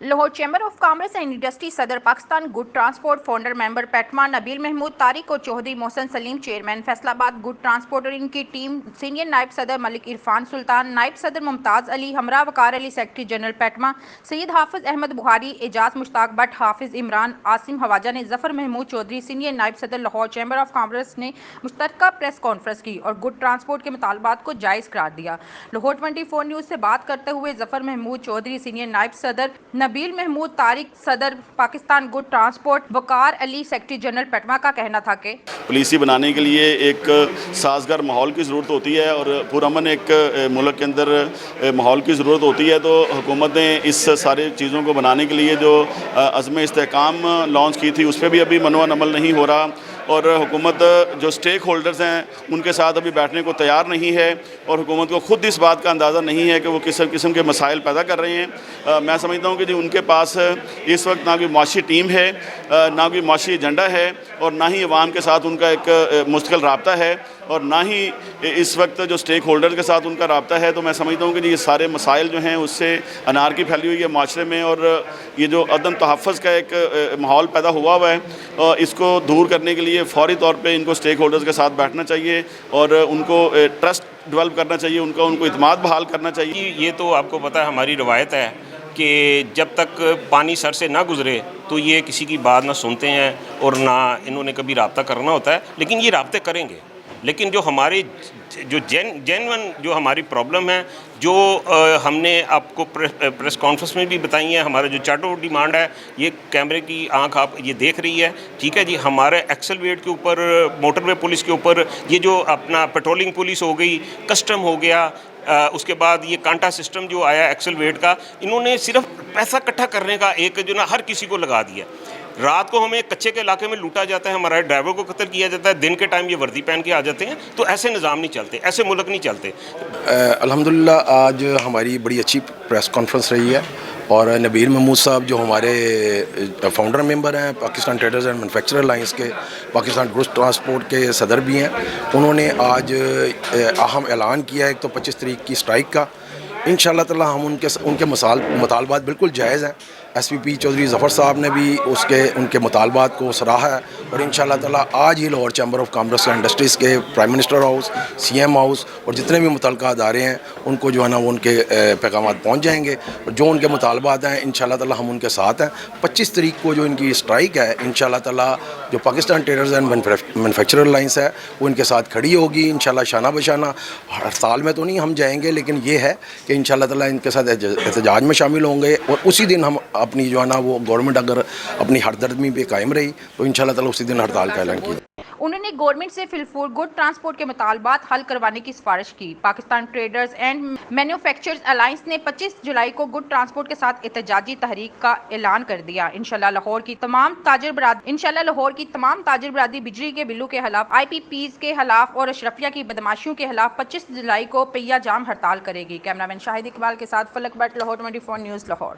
Lahore chamber of commerce and industry सदर Pakistan good transport founder member पेटमा नबील महमूद तारिक और Chaudhry Mohsin Saleem chairman Faisalabad good transport और इनकी टीम सीनियर नायब सदर मलिक इरफान सुल्तान, नायब सदर मुमताज़ अली, हमरा वकार अली, सेक्रेटरी जनरल पेटमा सैयद हाफिज अहमद बुहारी, एजाज मुश्ताक भट्ट, हाफिज इमरान, आसिम हवाजा ने जफर महमूद चौधरी सीनियर नायब सदर लाहौर चैम्बर ऑफ कॉमर्स ने मुश्तरका प्रेस कॉन्फ्रेंस की और गुड ट्रांसपोर्ट के मुतालबात को जायज़ करार दिया। लाहौर 24 न्यूज़ से बात करते हुए जफर महमूद चौधरी सीनियर नायब सदर, नबील महमूद तारिक सदर पाकिस्तान गुड ट्रांसपोर्ट, वकार अली सेक्रेटरी जनरल पेटमा का कहना था कि पॉलिसी बनाने के लिए एक साजगार माहौल की ज़रूरत होती है और पुरअमन एक मुल्क के अंदर माहौल की ज़रूरत होती है। तो हुकूमत ने इस सारी चीज़ों को बनाने के लिए जो अज़्म इस्तेहकाम लॉन्च की थी उस पर भी अभी मनवा अमल नहीं हो रहा और हुकूमत जो स्टेक होल्डर्स हैं उनके साथ अभी बैठने को तैयार नहीं है और हुकूमत को ख़ुद इस बात का अंदाज़ा नहीं है कि वो किस किस्म के मसाइल पैदा कर रहे हैं। मैं समझता हूँ कि जी उनके पास इस वक्त ना कोई माशी टीम है, ना कोई माशी एजेंडा है और ना ही अवाम के साथ उनका एक मुस्तकिल रब्ता है और ना ही इस वक्त जो स्टेक होल्डर के साथ उनका रब्ता है। तो मैं समझता हूँ कि जी ये सारे मसाइल जो हैं उससे अनारकी फैली हुई है माशरे में और ये जो अदम तहफ़्फ़ुज़ का एक माहौल पैदा हुआ है इसको दूर करने के लिए फौरी तौर पे इनको स्टेक होल्डर्स के साथ बैठना चाहिए और उनको ट्रस्ट डेवलप करना चाहिए, उनको इत्मीनान बहाल करना चाहिए। ये तो आपको पता है हमारी रवायत है कि जब तक पानी सर से ना गुज़रे तो ये किसी की बात ना सुनते हैं और ना इन्होंने कभी रब्ता करना होता है, लेकिन ये रब्ते करेंगे। लेकिन जो हमारी जो जेन्युइन जो हमारी प्रॉब्लम है जो हमने आपको प्रेस कॉन्फ्रेंस में भी बताई है, हमारा जो चार्टर ऑफ डिमांड है ये कैमरे की आंख आप ये देख रही है, ठीक है जी। हमारे एक्सेल वेट के ऊपर, मोटरवे पुलिस के ऊपर, ये जो अपना पेट्रोलिंग पुलिस हो गई, कस्टम हो गया, उसके बाद ये कांटा सिस्टम जो आया एक्सेल वेट का, इन्होंने सिर्फ पैसा इकट्ठा करने का एक जो ना हर किसी को लगा दिया। रात को हमें कच्चे के इलाके में लूटा जाता है, हमारे ड्राइवर को कत्ल किया जाता है, दिन के टाइम ये वर्दी पहन के आ जाते हैं। तो ऐसे निज़ाम नहीं चलते, ऐसे मुल्क नहीं चलते। अल्हम्दुलिल्लाह आज हमारी बड़ी अच्छी प्रेस कॉन्फ्रेंस रही है और नबील महमूद साहब जो हमारे फाउंडर मेंबर हैं Pakistan traders and manufacturer alliance के, पाकिस्तान गुड्स ट्रांसपोर्ट के सदर भी हैं, उन्होंने आज अहम ऐलान किया है एक तो 25 तारीख की स्ट्राइक का। इंशाअल्लाह ताला हम उनके मुतालबात बिल्कुल जायज़ हैं। SPP चौधरी ज़फ़र साहब ने भी उनके मुतालबात को सराहा है और इंशाअल्लाह ताला आज ही Lahore chamber of commerce and industries के prime minister house, CM house और जितने भी मुतल्लिक़ा अदारे हैं उनको जो है ना वो उनके पैगामात पहुँच जाएंगे और जो उनके मुतालबात हैं इंशाअल्लाह ताला हम उनके साथ हैं। 25 तारीख को जो इनकी स्ट्राइक है इंशाअल्लाह ताला जो Pakistan traders and manufacturer alliance है वो इनके साथ खड़ी होगी इंशाअल्लाह शाना बशाना। हड़ताल में तो नहीं हम जाएंगे, लेकिन ये है कि इंशाअल्लाह ताला इनके साथ एहतजाज में शामिल होंगे और उसी दिन हम अपनी जो है ना वो गवर्नमेंट अगर अपनी हरदर्दी पे कायम रही तो इंशाअल्लाह ताला उसी दिन हड़ताल का ऐलान किया। उन्होंने गवर्नमेंट से फिलफूल गुड ट्रांसपोर्ट के मुतालबात हल करवाने की सिफारिश की। Pakistan traders and manufacturers alliance ने 25 जुलाई को गुड ट्रांसपोर्ट के साथ एहतजाजी तहरीक का ऐलान कर दिया। इंशाल्लाह लाहौर की तमाम ताजिर बरादरी बिजली के बिलों के खिलाफ, IPPs के खिलाफ और अशरफिया की बदमाशियों के खिलाफ 25 जुलाई को पहिया जाम हड़ताल करेगी। कैमरामैन शाहिद इकबाल के साथ फलक भट्ट, लाहौर 24 न्यूज़, लाहौर।